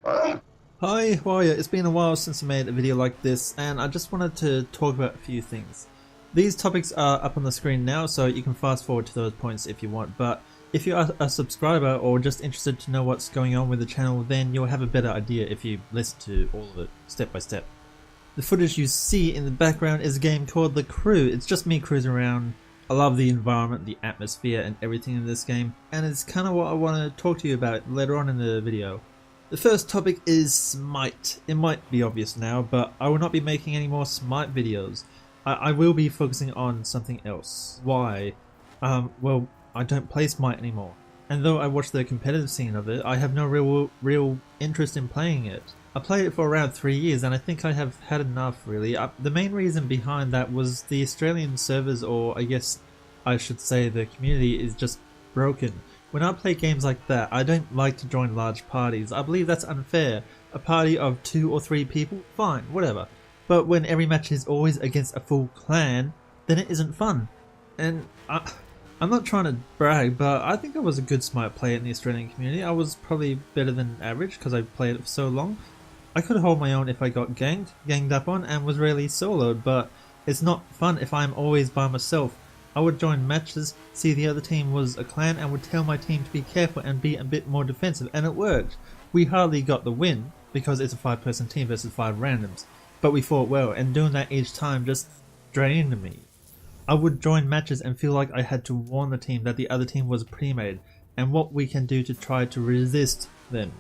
Hi, how are you? It's been a while since I made a video like this, and I just wanted to talk about a few things. These topics are up on the screen now, so you can fast forward to those points if you want, but if you are a subscriber or just interested to know what's going on with the channel, then you'll have a better idea if you listen to all of it step by step. The footage you see in the background is a game called The Crew. It's just me cruising around. I love the environment, the atmosphere, and everything in this game, and it's kind of what I want to talk to you about later on in the video. The first topic is Smite. It might be obvious now, but I will not be making any more Smite videos. I will be focusing on something else. Why? Well, I don't play Smite anymore. And though I watch the competitive scene of it, I have no real interest in playing it. I played it for around 3 years and I think I have had enough really. The main reason behind that was the Australian servers, or I guess I should say the community, is just broken. When I play games like that, I don't like to join large parties. I believe that's unfair. A party of 2 or 3 people, fine, whatever. But when every match is always against a full clan, then it isn't fun. And I'm not trying to brag, but I think I was a good Smite player in the Australian community. I was probably better than average because I played it for so long. I could hold my own if I got ganged up on, and was rarely soloed, but it's not fun if I'm always by myself. I would join matches, see the other team was a clan, and would tell my team to be careful and be a bit more defensive, and it worked. We hardly got the win, because it's a 5-person team versus 5 randoms, but we fought well, and doing that each time just drained me. I would join matches and feel like I had to warn the team that the other team was pre-made, and what we can do to try to resist them.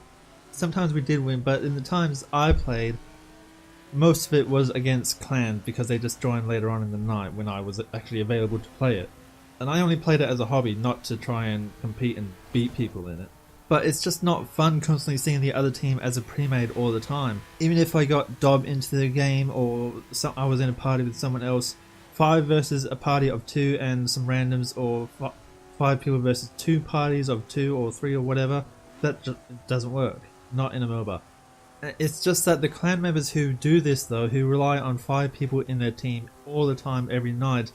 Sometimes we did win, but in the times I played, most of it was against clans because they just joined later on in the night when I was actually available to play it. And I only played it as a hobby, not to try and compete and beat people in it. But it's just not fun constantly seeing the other team as a pre-made all the time. Even if I got dobbed into the game or I was in a party with someone else, 5 versus a party of 2 and some randoms, or 5 people versus 2 parties of 2 or 3 or whatever, that just doesn't work. Not in a MOBA. It's just that the clan members who do this though, who rely on 5 people in their team all the time every night,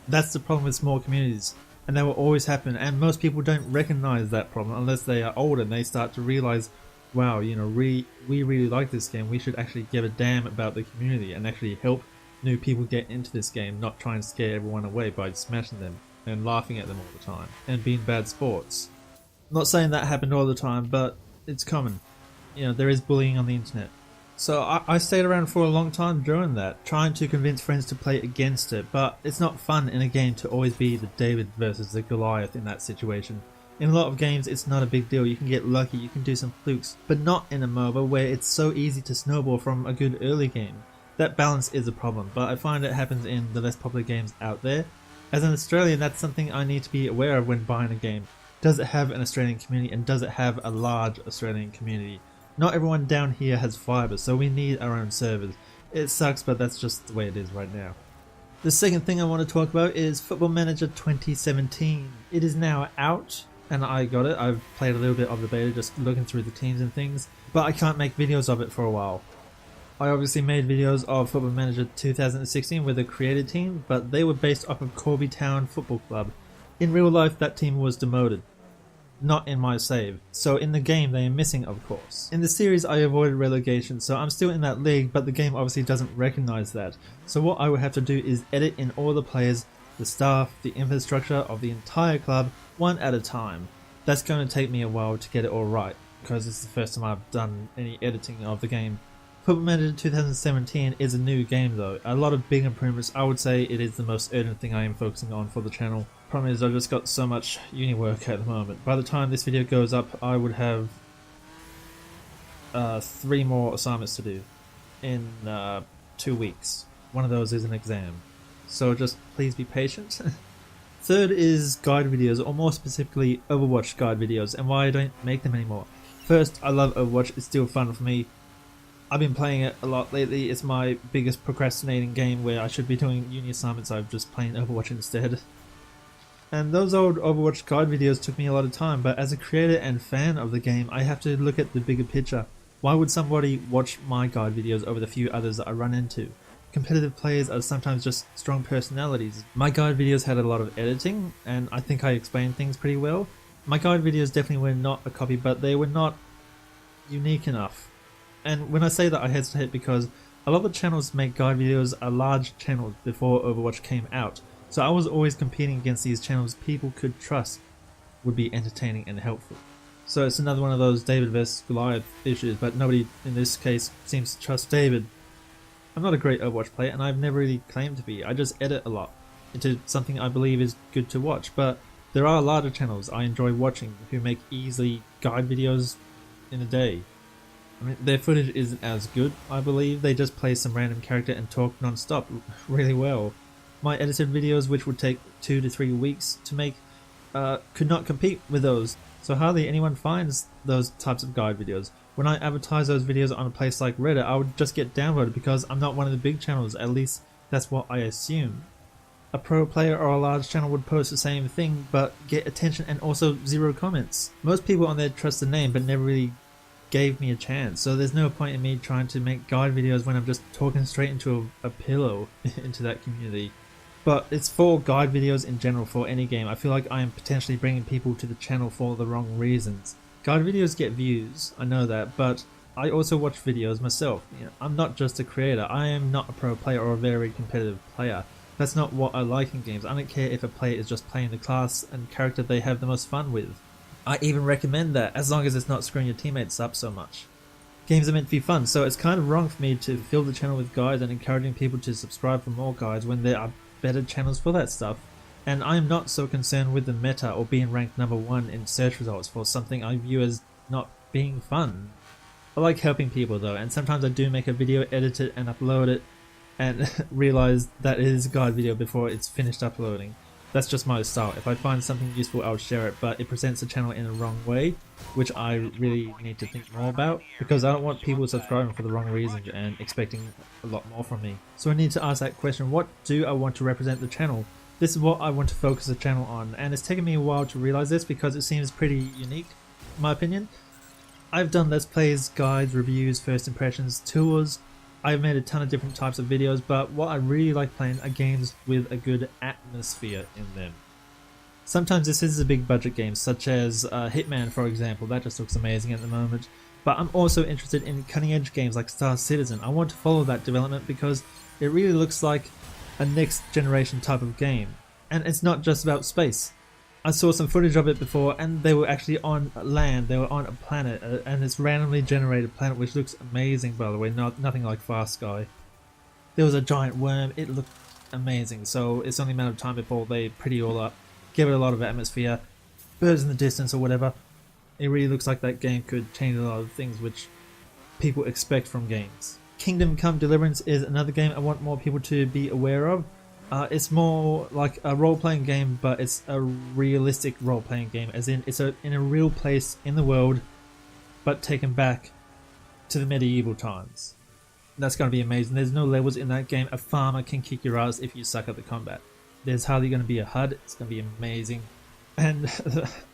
that's the problem with small communities, and that will always happen, and most people don't recognize that problem unless they are older and they start to realize, wow, you know, we really like this game, we should actually give a damn about the community and actually help new people get into this game, not try and scare everyone away by smashing them and laughing at them all the time and being bad sports. I'm not saying that happened all the time, but it's common. You know, there is bullying on the internet. So I stayed around for a long time during that, trying to convince friends to play against it, but it's not fun in a game to always be the David versus the Goliath in that situation. In a lot of games it's not a big deal, you can get lucky, you can do some flukes, but not in a MOBA where it's so easy to snowball from a good early game. That balance is a problem, but I find it happens in the less popular games out there. As an Australian, that's something I need to be aware of when buying a game. Does it have an Australian community, and does it have a large Australian community? Not everyone down here has fibre, so we need our own servers. It sucks, but that's just the way it is right now. The second thing I want to talk about is Football Manager 2017. It is now out, and I got it. I've played a little bit of the beta, just looking through the teams and things, but I can't make videos of it for a while. I obviously made videos of Football Manager 2016 with a created team, but they were based off of Corby Town Football Club. In real life, that team was demoted. Not in my save, so in the game they are missing, of course. In the series I avoided relegation, so I'm still in that league, but the game obviously doesn't recognise that. So what I will have to do is edit in all the players, the staff, the infrastructure of the entire club, one at a time. That's going to take me a while to get it all right, because this is the first time I've done any editing of the game. Football Manager 2017 is a new game though, a lot of big improvements. I would say it is the most urgent thing I am focusing on for the channel. Problem is I've just got so much uni work at the moment. By the time this video goes up I would have 3 more assignments to do in 2 weeks. One of those is an exam. So just please be patient. Third is guide videos, or more specifically Overwatch guide videos, and why I don't make them anymore. First, I love Overwatch, it's still fun for me. I've been playing it a lot lately. It's my biggest procrastinating game where I should be doing uni assignments. I'm just playing Overwatch instead. And those old Overwatch guide videos took me a lot of time, but as a creator and fan of the game, I have to look at the bigger picture. Why would somebody watch my guide videos over the few others that I run into? Competitive players are sometimes just strong personalities. My guide videos had a lot of editing, and I think I explained things pretty well. My guide videos definitely were not a copy, but they were not unique enough. And when I say that, I hesitate because a lot of the channels make guide videos are large channels before Overwatch came out. So I was always competing against these channels people could trust would be entertaining and helpful. So it's another one of those David vs Goliath issues, but nobody in this case seems to trust David. I'm not a great Overwatch player, and I've never really claimed to be. I just edit a lot into something I believe is good to watch, but there are larger channels I enjoy watching who make easily guide videos in a day. I mean, their footage isn't as good, I believe. They just play some random character and talk non-stop really well. My edited videos, which would take 2 to 3 weeks to make, could not compete with those. So hardly anyone finds those types of guide videos. When I advertise those videos on a place like Reddit, I would just get downvoted because I'm not one of the big channels, at least that's what I assume. A pro player or a large channel would post the same thing but get attention and also 0 comments. Most people on there trust the name but never really gave me a chance, so there's no point in me trying to make guide videos when I'm just talking straight into a pillow into that community. But it's for guide videos in general for any game. I feel like I am potentially bringing people to the channel for the wrong reasons. Guide videos get views, I know that, but I also watch videos myself. I'm not just a creator, I am not a pro player or a very competitive player. That's not what I like in games. I don't care if a player is just playing the class and character they have the most fun with. I even recommend that, as long as it's not screwing your teammates up so much. Games are meant to be fun, so it's kind of wrong for me to fill the channel with guides and encouraging people to subscribe for more guides when there are better channels for that stuff. And I am not so concerned with the meta or being ranked number 1 in search results for something I view as not being fun. I like helping people though, and sometimes I do make a video, edit it and upload it, and realize that it is a guide video before it's finished uploading. That's just my style. If I find something useful, I'll share it, but it presents the channel in the wrong way, which I really need to think more about, because I don't want people subscribing for the wrong reason and expecting a lot more from me. So I need to ask that question, what do I want to represent the channel? This is what I want to focus the channel on, and it's taken me a while to realize this because it seems pretty unique, in my opinion. I've done Let's Plays, guides, reviews, first impressions, tours. I've made a ton of different types of videos, but what I really like playing are games with a good atmosphere in them. Sometimes this is a big budget game, such as Hitman for example, that just looks amazing at the moment. But I'm also interested in cutting edge games like Star Citizen. I want to follow that development because it really looks like a next generation type of game. And it's not just about space. I saw some footage of it before and they were actually on land, they were on a planet, and it's randomly generated planet which looks amazing by the way, nothing like Fast Sky. There was a giant worm, it looked amazing, so it's only a matter of time before they pretty all up, give it a lot of atmosphere, birds in the distance or whatever. It really looks like that game could change a lot of things which people expect from games. Kingdom Come Deliverance is another game I want more people to be aware of. It's more like a role-playing game, but it's a realistic role-playing game, as in it's in a real place in the world, but taken back to the medieval times. That's going to be amazing. There's no levels in that game. A farmer can kick your ass if you suck at the combat. There's hardly going to be a HUD. It's going to be amazing. And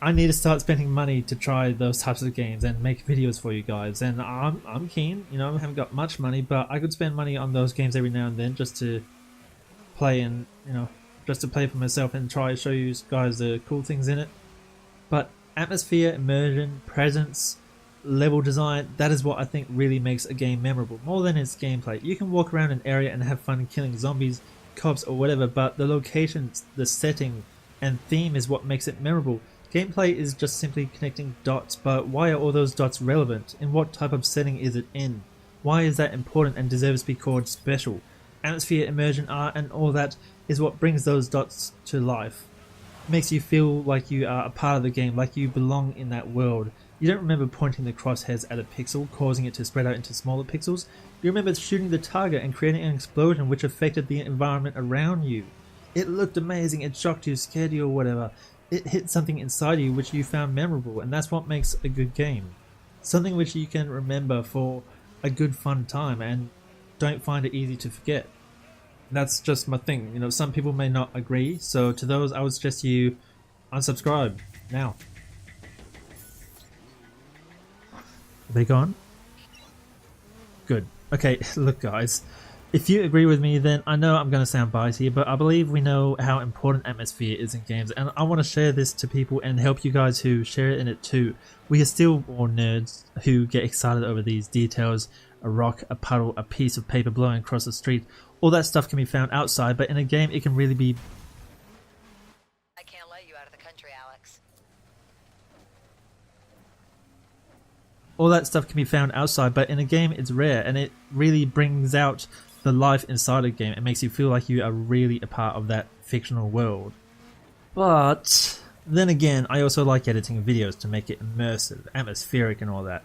I need to start spending money to try those types of games and make videos for you guys. And I'm keen. I haven't got much money, but I could spend money on those games every now and then just to play and just to play for myself and try to show you guys the cool things in it. But atmosphere, immersion, presence, level design, that is what I think really makes a game memorable, more than its gameplay. You can walk around an area and have fun killing zombies, cops or whatever, but the locations, the setting and theme is what makes it memorable. Gameplay is just simply connecting dots, but why are all those dots relevant? In what type of setting is it in? Why is that important and deserves to be called special? Atmosphere, immersion, art and all that is what brings those dots to life. It makes you feel like you are a part of the game, like you belong in that world. You don't remember pointing the crosshairs at a pixel, causing it to spread out into smaller pixels. You remember shooting the target and creating an explosion which affected the environment around you. It looked amazing, it shocked you, scared you or whatever. It hit something inside you which you found memorable, and that's what makes a good game. Something which you can remember for a good fun time and don't find it easy to forget. That's just my thing. Some people may not agree, so to those I would suggest you unsubscribe now. Are they gone? Good. Okay, look guys, If you agree with me, then I know I'm going to sound biased here, but I believe we know how important atmosphere is in games, and I want to share this to people and help you guys who share in it too. We are still all nerds who get excited over these details: a rock, a puddle, a piece of paper blowing across the street. All that stuff can be found outside, but in a game it can really be... I can't let you out of the country, Alex. All that stuff can be found outside, but in a game it's rare, and it really brings out the life inside a game. It makes you feel like you are really a part of that fictional world. But then again, I also like editing videos to make it immersive, atmospheric and all that.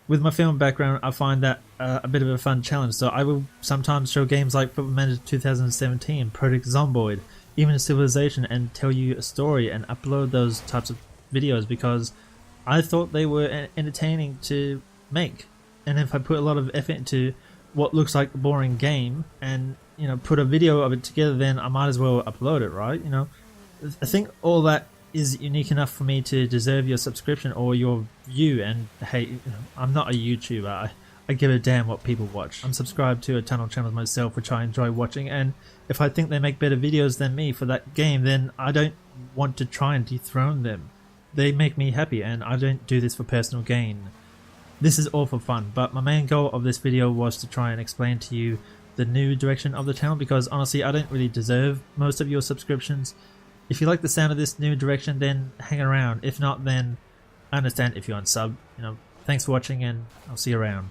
With my film background, I find that a bit of a fun challenge, so I will sometimes show games like Football Manager 2017, Project Zomboid, even Civilization, and tell you a story and upload those types of videos because I thought they were entertaining to make. And if I put a lot of effort into what looks like a boring game and, you know, put a video of it together, then I might as well upload it, right? You know, I think all that is unique enough for me to deserve your subscription or your view. And hey, you know, I'm not a YouTuber. I give a damn what people watch. I'm subscribed to a ton of channels myself which I enjoy watching, and if I think they make better videos than me for that game, then I don't want to try and dethrone them. They make me happy, and I don't do this for personal gain. This is all for fun, but my main goal of this video was to try and explain to you the new direction of the channel, because honestly I don't really deserve most of your subscriptions. If you like the sound of this new direction, then hang around. If not, then I understand if you're unsub. You know, thanks for watching, and I'll see you around.